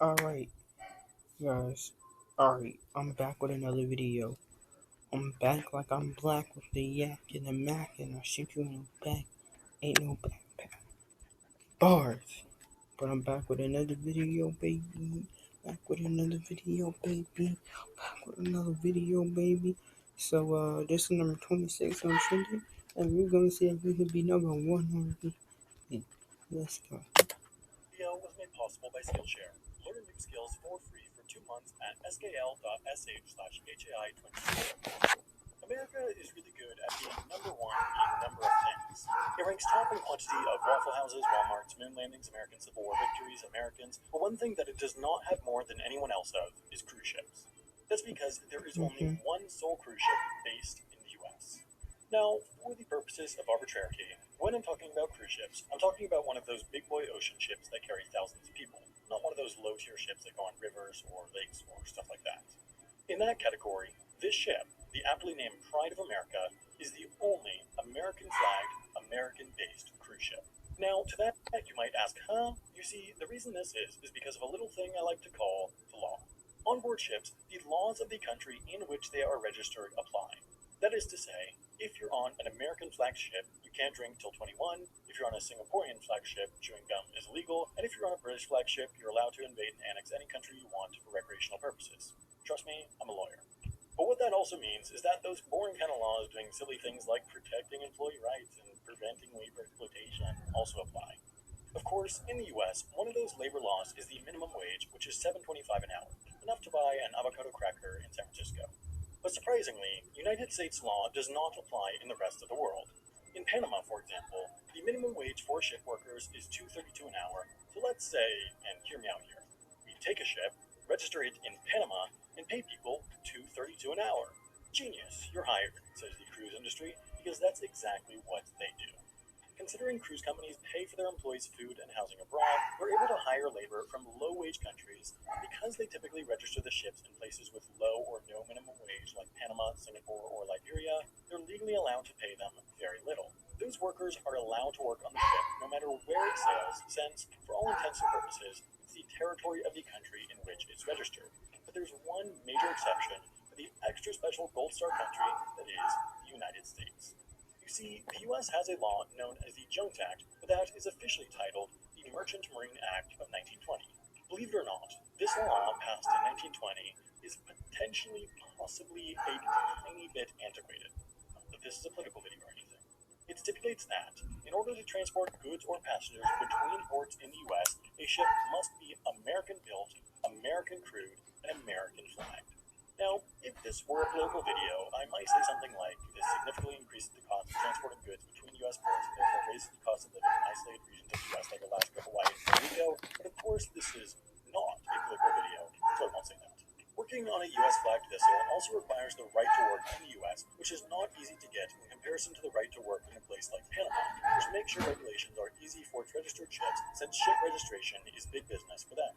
Alright, guys. Alright, I'm back with another video. I'm back like I'm black with the yak and the mac, and I shoot you in the back. Ain't no backpack. Bars. But I'm back with another video, baby. Back with another video, baby. Back with another video, baby. So, this is number 26 on Trending, and we're gonna see if we can be number 100. Let's go. Video was made possible by Skillshare. Learn new skills for free for 2 months at skl.sh/HAI24. America is really good at being number one in a number of things. It ranks top in quantity of Waffle Houses, Walmarts, moon landings, American Civil War victories, Americans, but one thing that it does not have more than anyone else of is cruise ships. That's because there is only one sole cruise ship based in the US. Now, for the purposes of arbitrarity, when I'm talking about cruise ships, I'm talking about one of those big boy ocean ships that carry thousands of people, not one of those low tier ships that go on rivers or lakes or stuff like that. In that category, this ship, the aptly named Pride of America, is the only American flagged, American based cruise ship. Now, to that you might ask, You see, the reason this is because of a little thing I like to call the law. On board ships, the laws of the country in which they are registered apply. That is to say, if you're on an American flag ship, you can't drink till 21. If you're on a Singaporean flag ship, chewing gum is illegal. And if you're on a British flag ship, you're allowed to invade and annex any country you want for recreational purposes. Trust me, I'm a lawyer. But what that also means is that those boring kind of laws doing silly things like protecting employee rights and preventing labor exploitation also apply. Of course, in the US, one of those labor laws is the minimum wage, which is $7.25 an hour, enough to buy an avocado cracker in San Francisco. But surprisingly, United States law does not apply in the rest of the world. In Panama, for example, the minimum wage for ship workers is $2.32 an hour. So let's say, and hear me out here, we take a ship, register it in Panama, and pay people $2.32 an hour. Genius, you're hired, says the cruise industry, because that's exactly what they do. Considering cruise companies pay for their employees' food and housing abroad, we're able to hire labor from low-wage countries, and because they typically register the ships in places with low or no minimum wage like Panama, Singapore, or Liberia, they're legally allowed to pay them very little. Those workers are allowed to work on the ship no matter where it sails, since, for all intents and purposes, it's the territory of the country in which it's registered. But there's one major exception for the extra special Gold Star country that is the United States. You see, the U.S. has a law known as the Jones Act, but that is officially titled the Merchant Marine Act of 1920. Believe it or not, this law, passed in 1920, is potentially, possibly a tiny bit antiquated. Not that this is a political video or anything. It stipulates that, in order to transport goods or passengers between ports in the U.S., a ship must be American-built, American-crewed, and American-flagged. Now, if this were a political video, I might say something like, this significantly increases the cost of transporting goods between U.S. ports and therefore raises the cost of living in isolated regions of the U.S. like Alaska, Hawaii, and Puerto Rico, but of course this is not a political video, so I won't say that. Working on a U.S. flagged vessel also requires the right to work in the U.S., which is not easy to get in comparison to the right to work in a place like Panama, which makes sure regulations are easy for its registered ships, since ship registration is big business for them.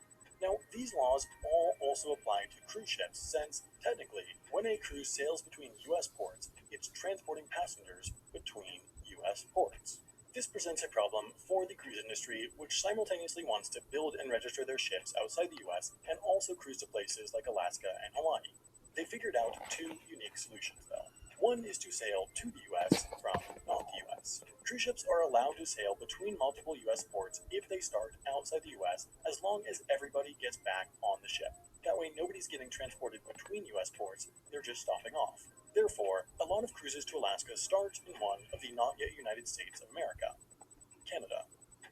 Now, these laws all also apply to cruise ships, since, technically, when a cruise sails between U.S. ports, it's transporting passengers between U.S. ports. This presents a problem for the cruise industry, which simultaneously wants to build and register their ships outside the U.S. and also cruise to places like Alaska and Hawaii. They figured out two unique solutions, though. One is to sail to the U.S. from not the U.S. Cruise ships are allowed to sail between multiple U.S. ports if they start outside the U.S., as long as everybody gets back on the ship. That way, nobody's getting transported between U.S. ports, they're just stopping off. Therefore, a lot of cruises to Alaska start in one of the not yet United States of America, Canada.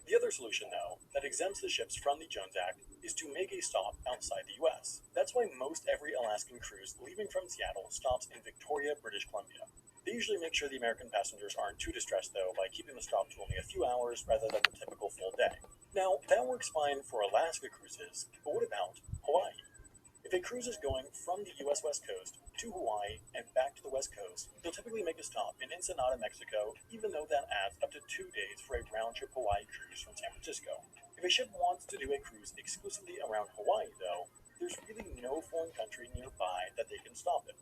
The other solution, though, that exempts the ships from the Jones Act is to make a stop outside the U.S. That's why most every Alaskan cruise leaving from Seattle stops in Victoria, British Columbia. They usually make sure the American passengers aren't too distressed, though, by keeping the stop to only a few hours rather than the typical full day. Now, that works fine for Alaska cruises, but what about Hawaii? If a cruise is going from the U.S. West Coast to Hawaii and back to the West Coast, they'll typically make a stop in Ensenada, Mexico, even though that adds up to 2 days for a round-trip Hawaii cruise from San Francisco. If a ship wants to do a cruise exclusively around Hawaii, though, there's really no foreign country nearby that they can stop it.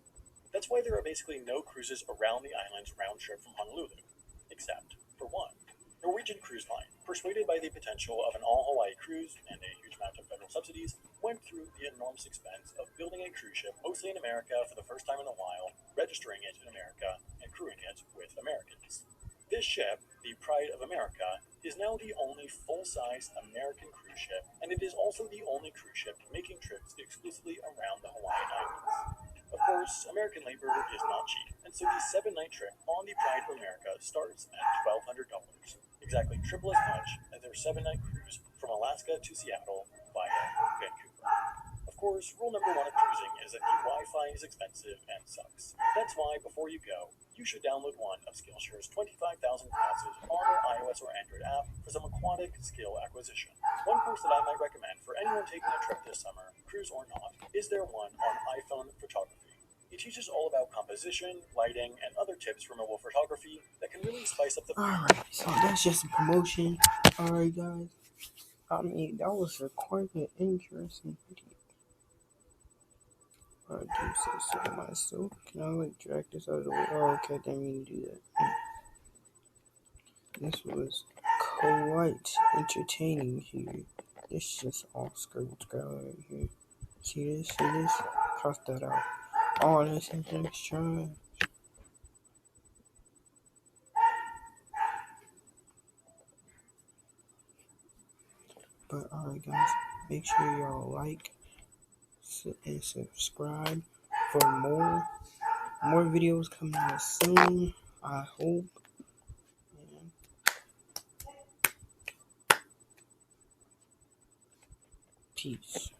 That's why there are basically no cruises around the islands round-trip from Honolulu, except for one. Norwegian Cruise Line, persuaded by the potential of an all-Hawaii cruise and a huge huge amount of federal subsidies, went through the enormous expense of building a cruise ship, mostly in America for the first time in a while, registering it in America, and crewing it with Americans. This ship, the Pride of America, is now the only full-size American cruise ship, and it is also the only cruise ship making trips exclusively around the Hawaiian Islands. Of course, American labor is not cheap, and so the 7-night trip on the Pride of America starts at $1,200, exactly triple as much as their 7-night cruise from Alaska to Seattle via Vancouver. Of course, rule number one of cruising is that the Wi-Fi is expensive and sucks. That's why, before you go, you should download one of Skillshare's 25,000 classes on their iOS or Android app for some aquatic skill acquisition. One course that I might recommend for anyone taking a trip this summer, cruise or not, is their one on iPhone photography. It teaches all about composition, lighting, and other tips for mobile photography that can really spice up the Alright, so that's just a promotion. Alright, guys. I mean, that was quite an interesting video. I do say so myself. Can I drag this out of the way? Oh, okay, I didn't mean to do that. This was quite entertaining here. This is just all skirts right here. See this? See this? Cross that out. Oh, that's something extra. But alright, guys, make sure y'all like and subscribe for more videos coming out soon. I hope. And peace.